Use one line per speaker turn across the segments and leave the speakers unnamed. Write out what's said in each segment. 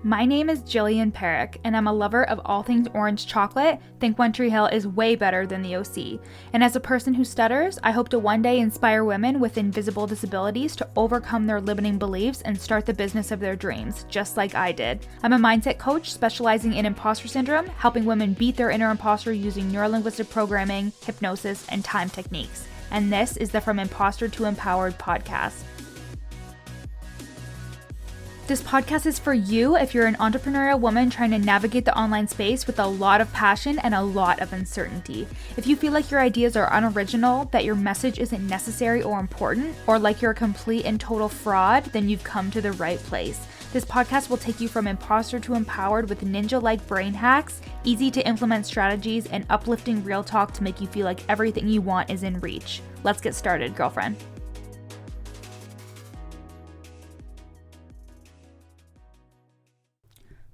My name is Jillian Perrick, and I'm a lover of all things orange chocolate. Think One Tree Hill is way better than the OC. And as a person who stutters, I hope to one day inspire women with invisible disabilities to overcome their limiting beliefs and start the business of their dreams, just like I did. I'm a mindset coach specializing in imposter syndrome, helping women beat their inner imposter using neurolinguistic programming, hypnosis, and time techniques. And this is the From Imposter to Empowered podcast. This podcast is for you if you're an entrepreneurial woman trying to navigate the online space with a lot of passion and a lot of uncertainty. If you feel like your ideas are unoriginal, that your message isn't necessary or important, or like you're a complete and total fraud, then you've come to the right place. This podcast will take you from imposter to empowered with ninja-like brain hacks, easy to implement strategies, and uplifting real talk to make you feel like everything you want is in reach. Let's get started, girlfriend.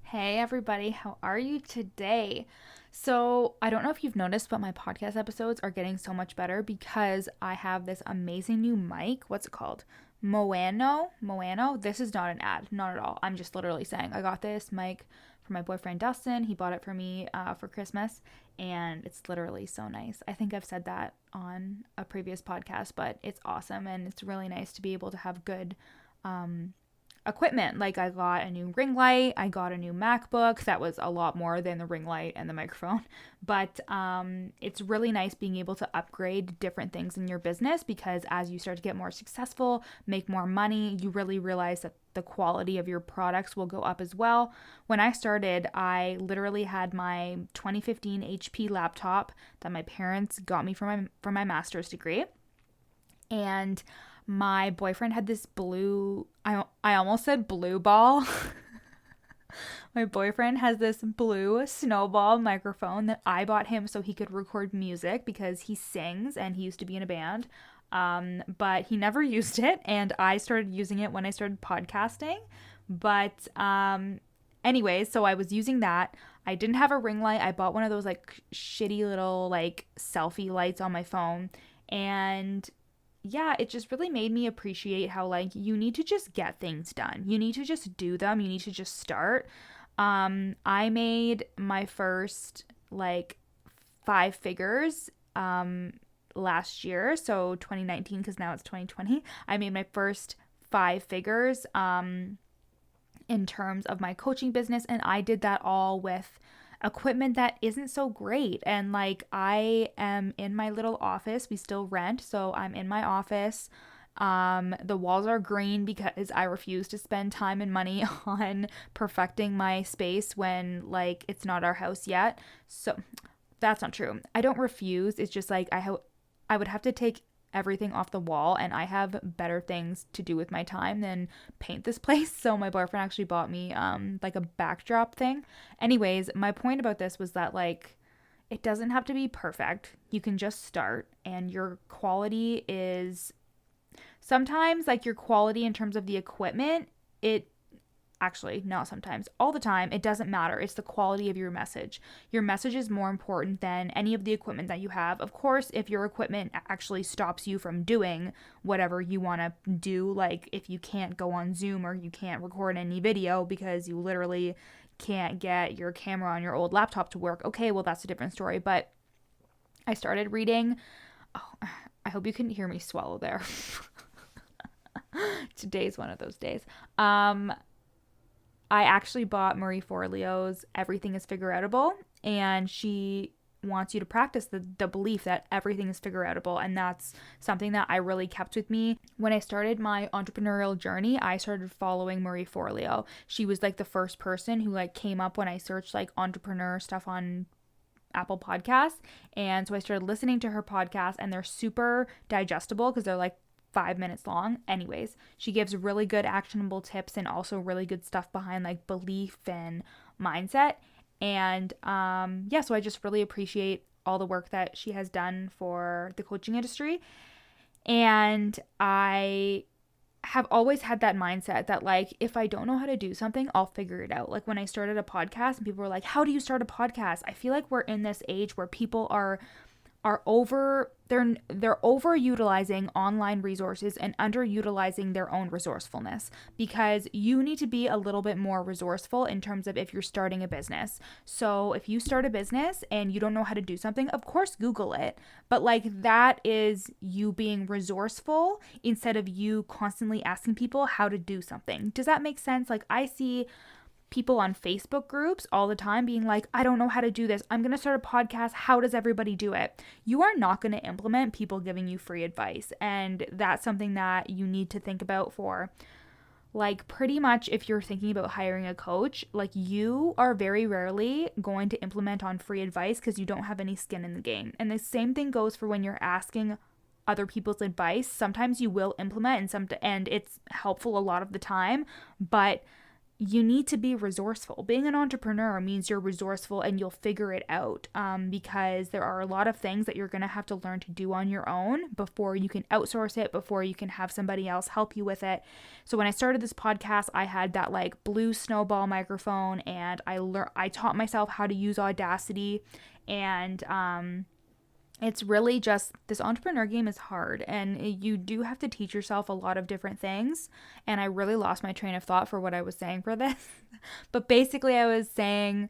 Hey everybody, how are you today? So I don't know if you've noticed, but my podcast episodes are getting so much better because I have this amazing new mic. What's it called? Moano? This is not an ad, not at all. I'm just literally saying I got this mic from my boyfriend Dustin. He bought it for me for Christmas, and it's literally so nice. I think I've said that on a previous podcast, but it's awesome, and it's really nice to be able to have good equipment. Like I got a new ring light, I got a new MacBook. That was a lot more than the ring light and the microphone, but it's really nice being able to upgrade different things in your business, because as you start to get more successful, make more money, you really realize that the quality of your products will go up as well. When I started, I literally had my 2015 HP laptop that my parents got me for my master's degree, and my boyfriend had this blue, I almost said blue ball. My boyfriend has this blue snowball microphone that I bought him so he could record music, because he sings and he used to be in a band. But he never used it, and I started using it when I started podcasting. But anyways, so I was using that. I didn't have a ring light. I bought one of those like shitty little like selfie lights on my phone, and yeah, it just really made me appreciate how like you need to just get things done. You need to just do them. You need to just start. I made my first like 5 figures last year, so 2019, because now it's 2020. I made my first 5 figures in terms of my coaching business, and I did that all with equipment that isn't so great. And like I am in my little office. We still rent, so I'm in my office. The walls are green because I refuse to spend time and money on perfecting my space when like it's not our house yet. So that's not true. I don't refuse. It's just like I would have to take everything off the wall, and I have better things to do with my time than paint this place. So my boyfriend actually bought me like a backdrop thing. Anyways, my point about this was that like it doesn't have to be perfect. You can just start, and your quality is sometimes like your quality in terms of the equipment, actually, not sometimes, all the time, it doesn't matter. It's the quality of your message. Your message is more important than any of the equipment that you have. Of course, if your equipment actually stops you from doing whatever you want to do, like if you can't go on Zoom or you can't record any video because you literally can't get your camera on your old laptop to work, okay, well, that's a different story. But I started reading. Oh, I hope you couldn't hear me swallow there. Today's one of those days. I actually bought Marie Forleo's Everything is Figureoutable, and she wants you to practice the belief that everything is figureoutable, and that's something that I really kept with me. When I started my entrepreneurial journey, I started following Marie Forleo. She was like the first person who like came up when I searched like entrepreneur stuff on Apple Podcasts, and so I started listening to her podcast, and they're super digestible because they're like 5 minutes long. Anyways, she gives really good actionable tips and also really good stuff behind like belief and mindset. And so I just really appreciate all the work that she has done for the coaching industry. And I have always had that mindset that like if I don't know how to do something, I'll figure it out. Like when I started a podcast and people were like, how do you start a podcast? I feel like we're in this age where people are they're overutilizing online resources and underutilizing their own resourcefulness, because you need to be a little bit more resourceful in terms of if you're starting a business. So if you start a business and you don't know how to do something, of course Google it, but like that is you being resourceful instead of you constantly asking people how to do something. Does that make sense? Like I see people on Facebook groups all the time being like, I don't know how to do this. I'm going to start a podcast. How does everybody do it? You are not going to implement people giving you free advice. And that's something that you need to think about for, like, pretty much if you're thinking about hiring a coach, like you are very rarely going to implement on free advice because you don't have any skin in the game. And the same thing goes for when you're asking other people's advice. Sometimes you will implement and it's helpful a lot of the time, but you need to be resourceful. Being an entrepreneur means you're resourceful and you'll figure it out, because there are a lot of things that you're going to have to learn to do on your own before you can outsource it, before you can have somebody else help you with it. So when I started this podcast, I had that like blue snowball microphone, and I taught myself how to use Audacity, and it's really just, this entrepreneur game is hard and you do have to teach yourself a lot of different things. And I really lost my train of thought for what I was saying for this. But basically I was saying,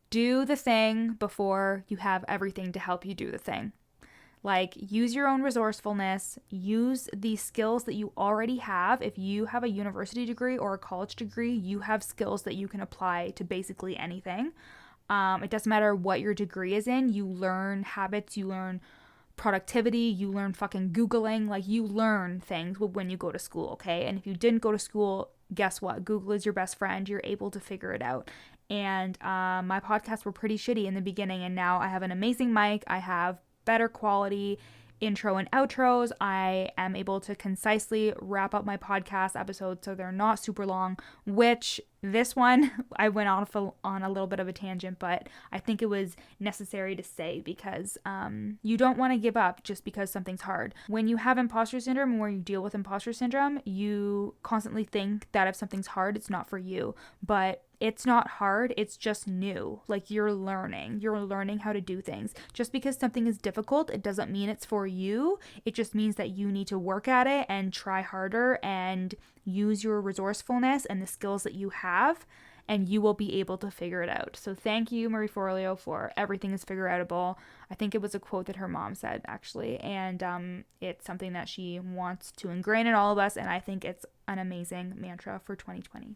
do the thing before you have everything to help you do the thing. Like, use your own resourcefulness, use the skills that you already have. If you have a university degree or a college degree, you have skills that you can apply to basically anything. It doesn't matter what your degree is in. You learn habits, you learn productivity, you learn fucking Googling. Like, you learn things when you go to school, okay? And if you didn't go to school, guess what? Google is your best friend. You're able to figure it out. And my podcasts were pretty shitty in the beginning, and now I have an amazing mic. I have better quality intro and outros. I am able to concisely wrap up my podcast episodes so they're not super long, which this one I went off on a little bit of a tangent, but I think it was necessary to say because you don't want to give up just because something's hard. When you have imposter syndrome and where you deal with imposter syndrome, you constantly think that if something's hard, it's not for you, but it's not hard, it's just new. Like, you're learning how to do things. Just because something is difficult, it doesn't mean it's for you. It just means that you need to work at it and try harder and use your resourcefulness and the skills that you have, and you will be able to figure it out. So thank you, Marie Forleo, for everything is figure outable. I think it was a quote that her mom said, actually, and it's something that she wants to ingrain in all of us, and I think it's an amazing mantra for 2020.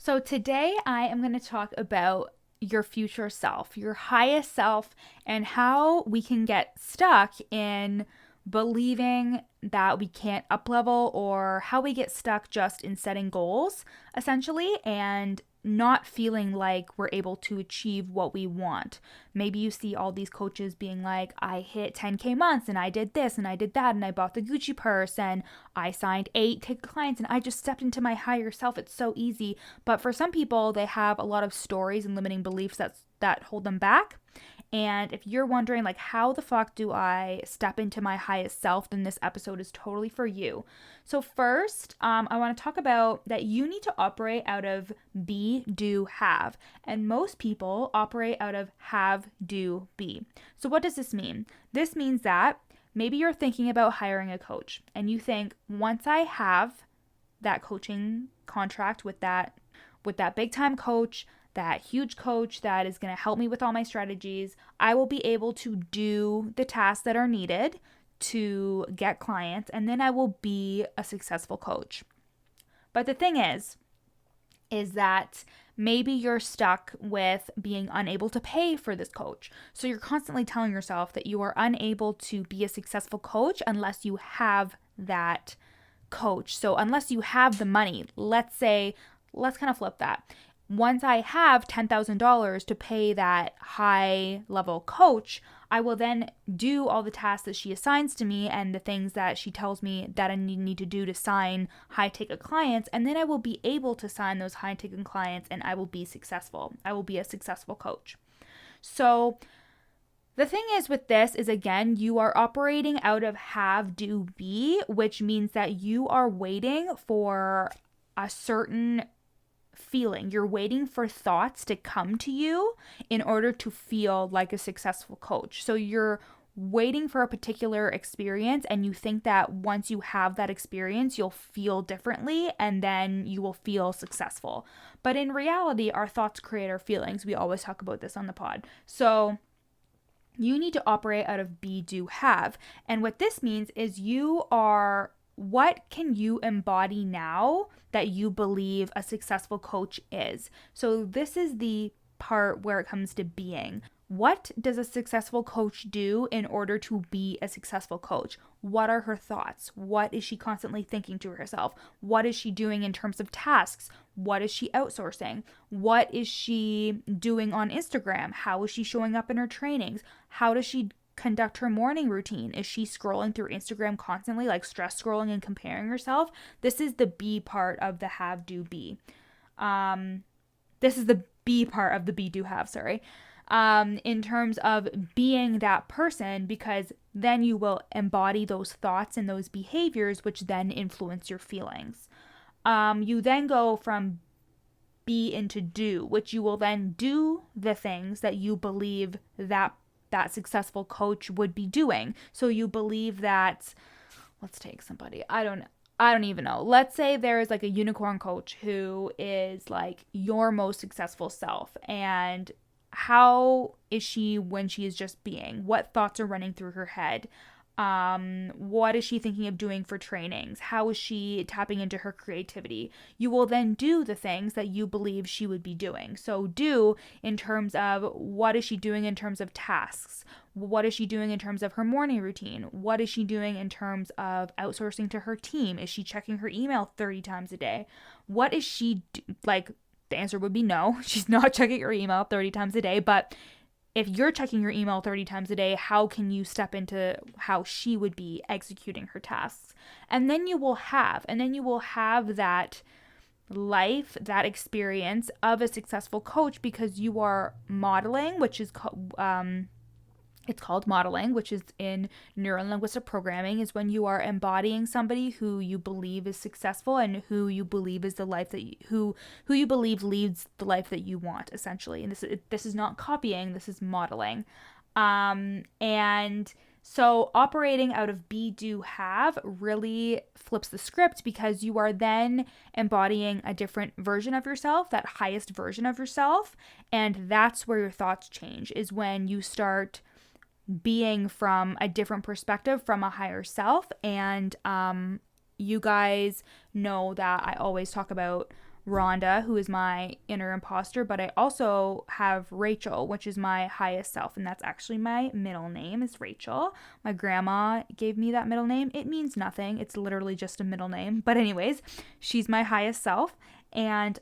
So today I am going to talk about your future self, your highest self, and how we can get stuck in believing that we can't up-level, or how we get stuck just in setting goals, essentially, and not feeling like we're able to achieve what we want. Maybe you see all these coaches being like, I hit 10K months and I did this and I did that and I bought the Gucci purse and I signed 8 clients and I just stepped into my higher self. It's so easy. But for some people, they have a lot of stories and limiting beliefs that hold them back. And if you're wondering, like, how the fuck do I step into my highest self, then this episode is totally for you. So first, I want to talk about that you need to operate out of be, do, have. And most people operate out of have, do, be. So what does this mean? This means that maybe you're thinking about hiring a coach and you think, once I have that coaching contract with that big time coach, that huge coach that is going to help me with all my strategies, I will be able to do the tasks that are needed to get clients, and then I will be a successful coach. But the thing is that maybe you're stuck with being unable to pay for this coach. So you're constantly telling yourself that you are unable to be a successful coach unless you have that coach. So unless you have the money, let's kind of flip that. Once I have $10,000 to pay that high level coach, I will then do all the tasks that she assigns to me and the things that she tells me that I need to do to sign high ticket clients. And then I will be able to sign those high ticket clients and I will be successful. I will be a successful coach. So the thing is with this is, again, you are operating out of have, do, be, which means that you are waiting for a certain feeling. You're waiting for thoughts to come to you in order to feel like a successful coach. So you're waiting for a particular experience, and you think that once you have that experience, you'll feel differently and then you will feel successful. But in reality, our thoughts create our feelings. We always talk about this on the pod. So you need to operate out of be, do, have. And what this means is what can you embody now that you believe a successful coach is? So this is the part where it comes to being. What does a successful coach do in order to be a successful coach? What are her thoughts? What is she constantly thinking to herself? What is she doing in terms of tasks? What is she outsourcing? What is she doing on Instagram? How is she showing up in her trainings? How does she conduct her morning routine? Is she scrolling through Instagram constantly, like stress scrolling and comparing herself? This is the be part of the have, do, be. This is the be part of the be, do, have, sorry. In terms of being that person, because then you will embody those thoughts and those behaviors, which then influence your feelings. You then go from be into do, which you will then do the things that you believe that successful coach would be doing. So you believe that, let's take somebody, I don't even know. Let's say there is like a unicorn coach who is like your most successful self, and how is she when she is just being? What thoughts are running through her head? What is she thinking of doing for trainings? How is she tapping into her creativity? You will then do the things that you believe she would be doing. So do in terms of what is she doing in terms of tasks? What is she doing in terms of her morning routine? What is she doing in terms of outsourcing to her team? Is she checking her email 30 times a day? What is she like? The answer would be no. She's not checking her email 30 times a day. But if you're checking your email 30 times a day, how can you step into how she would be executing her tasks? And then you will have that life, that experience of a successful coach, because you are modeling, which is it's called modeling, which is in neurolinguistic programming, is when you are embodying somebody who you believe is successful and who you believe is the life that who you believe leads the life that you want, essentially. And this is not copying, this is modeling. And so operating out of be, do, have really flips the script, because you are then embodying a different version of yourself, that highest version of yourself. And that's where your thoughts change, is when you start being from a different perspective, from a higher self. And you guys know that I always talk about Rhonda, who is my inner imposter, but I also have Rachel, which is my highest self, and that's actually my middle name is Rachel. My grandma gave me that middle name. It means nothing. It's literally just a middle name. But anyways, she's my highest self. And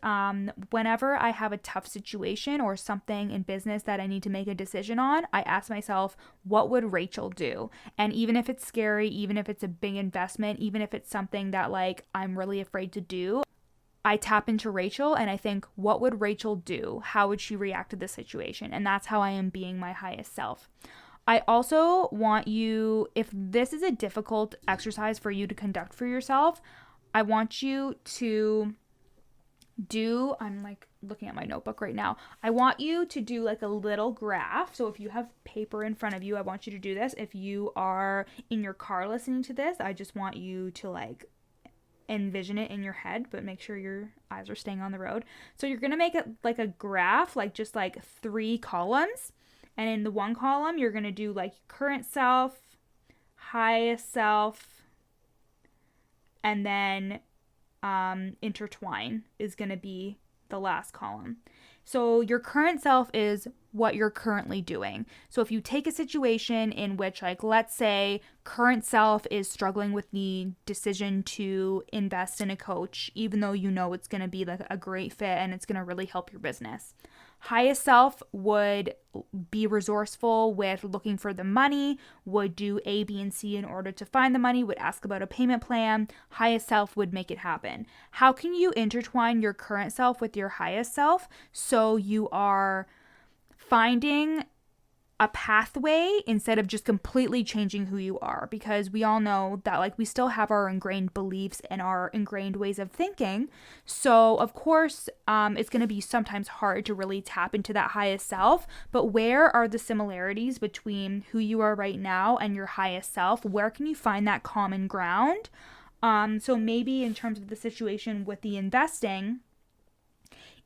whenever I have a tough situation or something in business that I need to make a decision on, I ask myself, what would Rachel do? And even if it's scary, even if it's a big investment, even if it's something that like I'm really afraid to do, I tap into Rachel and I think, what would Rachel do? How would she react to this situation? And that's how I am being my highest self. I also want you, if this is a difficult exercise for you to conduct for yourself, I want you to I'm like looking at my notebook right now. I want you to do like a little graph. So if you have paper in front of you, I want you to do this. If you are in your car listening to this, I just want you to like envision it in your head, but make sure your eyes are staying on the road. So you're going to make it like a graph, like just like 3 columns. And in the one column, you're going to do like current self, highest self, and then intertwine is going to be the last column. So your current self is what you're currently doing. So if you take a situation in which, like, let's say current self is struggling with the decision to invest in a coach, even though you know it's going to be like a great fit and it's going to really help your business. Highest self would be resourceful with looking for the money, would do A, B, and C in order to find the money, would ask about a payment plan. Highest self would make it happen. How can you intertwine your current self with your highest self so you are finding a pathway instead of just completely changing who you are, because we all know that like we still have our ingrained beliefs and our ingrained ways of thinking. So of course it's going to be sometimes hard to really tap into that highest self, but where are the similarities between who you are right now and your highest self? Where can you find that common ground? So maybe in terms of the situation with the investing,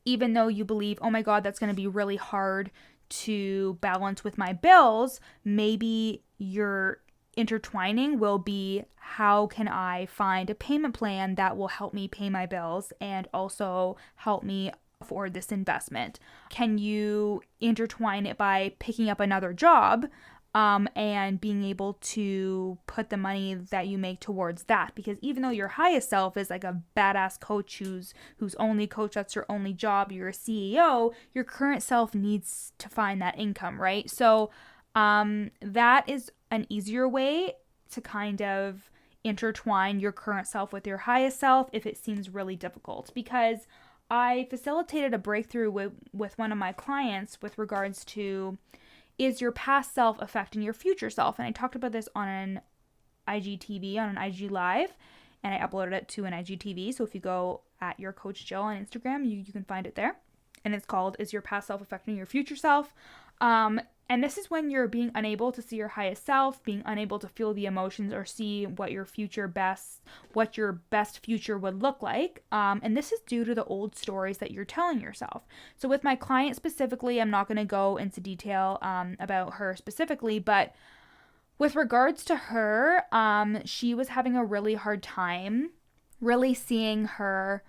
even though you believe, oh my God, that's going to be really hard to balance with my bills, maybe your intertwining will be, how can I find a payment plan that will help me pay my bills and also help me afford this investment? Can you intertwine it by picking up another job and being able to put the money that you make towards that? Because even though your highest self is like a badass coach who's only coach, that's your only job, you're a CEO, your current self needs to find that income, right? So that is an easier way to kind of intertwine your current self with your highest self if it seems really difficult. Because I facilitated a breakthrough with one of my clients with regards to, is your past self affecting your future self? And I talked about this on an IGTV, on an IG Live, and I uploaded it to an IGTV. So if you go at your Coach Jill on Instagram, you can find it there. And it's called, Is Your Past Self Affecting Your Future Self? And this is when you're being unable to see your highest self, being unable to feel the emotions or see what your best future would look like. And this is due to the old stories that you're telling yourself. So with my client specifically, I'm not going to go into detail about her specifically, but with regards to her, she was having a really hard time really seeing her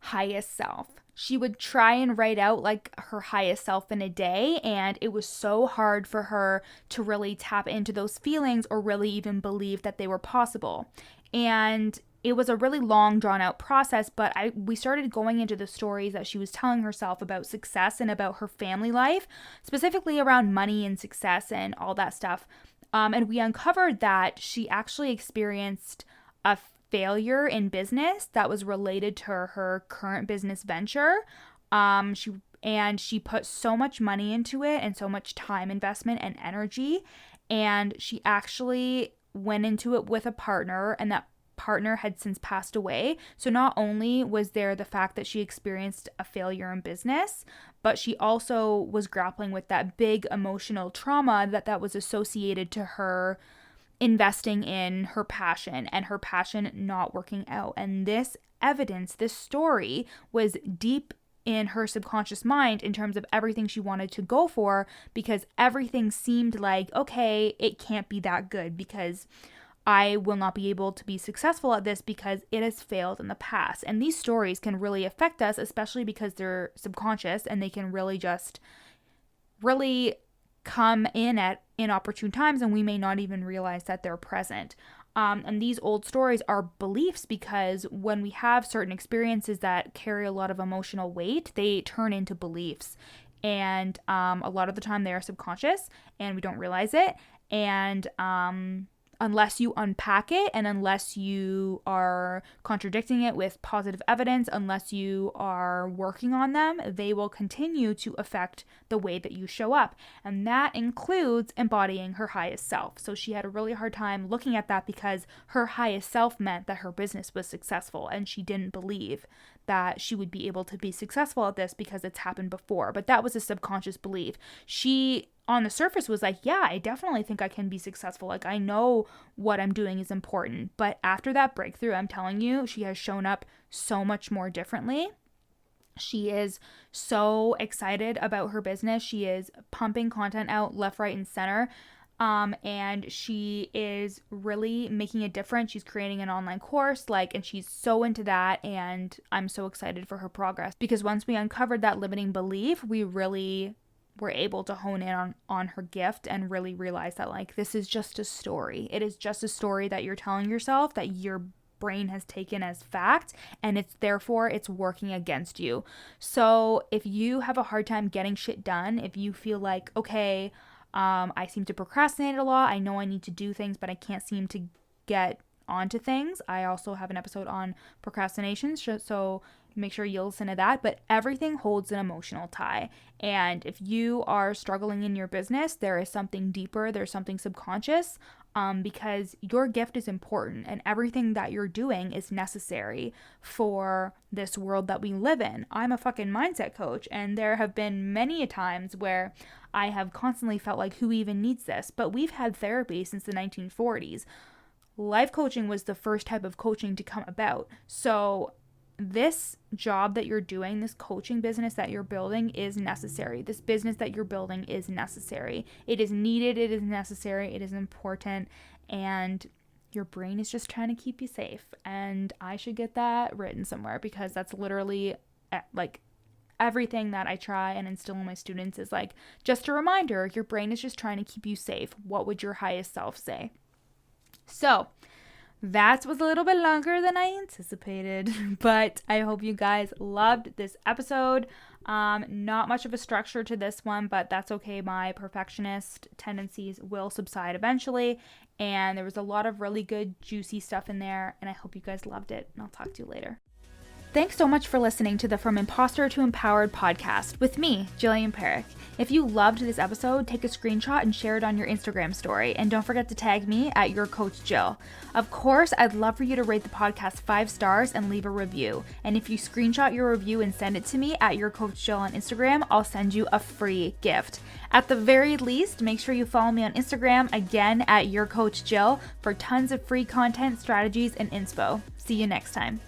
highest self. She would try and write out like her highest self in a day, and it was so hard for her to really tap into those feelings or really even believe that they were possible. And it was a really long, drawn out process, but we started going into the stories that she was telling herself about success and about her family life, specifically around money and success and all that stuff. And we uncovered that she actually experienced a failure in business that was related to her current business venture. She put so much money into it and so much time investment and energy, and she actually went into it with a partner, and that partner had since passed away. So not only was there the fact that she experienced a failure in business, but she also was grappling with that big emotional trauma that was associated to her investing in her passion and her passion not working out. And this evidence, this story was deep in her subconscious mind in terms of everything she wanted to go for, because everything seemed like, okay, it can't be that good because I will not be able to be successful at this because it has failed in the past. And these stories can really affect us, especially because they're subconscious, and they can really just really come in at inopportune times, and we may not even realize that they're present. And these old stories are beliefs, because when we have certain experiences that carry a lot of emotional weight, they turn into beliefs. And a lot of the time they are subconscious and we don't realize it. And unless you unpack it, and unless you are contradicting it with positive evidence, unless you are working on them, they will continue to affect the way that you show up. And that includes embodying her highest self. So she had a really hard time looking at that, because her highest self meant that her business was successful, and she didn't believe that she would be able to be successful at this because it's happened before. But that was a subconscious belief. She, on the surface, was like, yeah, I definitely think I can be successful. Like, I know what I'm doing is important. But after that breakthrough, I'm telling you, she has shown up so much more differently. She is so excited about her business. She is pumping content out left, right, and center. And she is really making a difference. She's creating an online course, and she's so into that. And I'm so excited for her progress, because once we uncovered that limiting belief, we really were able to hone in on her gift and really realize that, this is just a story. It is just a story that you're telling yourself, that your brain has taken as fact, and it's working against you. So if you have a hard time getting shit done, if you feel like, okay, I seem to procrastinate a lot, I know I need to do things, but I can't seem to get onto things. I also have an episode on procrastination, so make sure you listen to that. But everything holds an emotional tie. And if you are struggling in your business, there is something deeper, there's something subconscious, because your gift is important and everything that you're doing is necessary for this world that we live in. I'm a fucking mindset coach, and there have been many times where I have constantly felt like, who even needs this? But we've had therapy since the 1940s. Life coaching was the first type of coaching to come about. So this job that you're doing, this coaching business that you're building is necessary. This business that you're building is necessary. It is needed. It is necessary. It is important. And your brain is just trying to keep you safe. And I should get that written somewhere, because that's literally like everything that I try and instill in my students is like, just a reminder, your brain is just trying to keep you safe. What would your highest self say? So that was a little bit longer than I anticipated, but I hope you guys loved this episode. Not much of a structure to this one, but that's okay. My perfectionist tendencies will subside eventually, and there was a lot of really good, juicy stuff in there, and I hope you guys loved it, and I'll talk to you later. Thanks so much for listening to the From Imposter to Empowered podcast with me, Jillian Perrick. If you loved this episode, take a screenshot and share it on your Instagram story. And don't forget to tag me at Your Coach Jill. Of course, I'd love for you to rate the podcast 5 stars and leave a review. And if you screenshot your review and send it to me at Your Coach Jill on Instagram, I'll send you a free gift. At the very least, make sure you follow me on Instagram, again at Your Coach Jill, for tons of free content, strategies, and inspo. See you next time.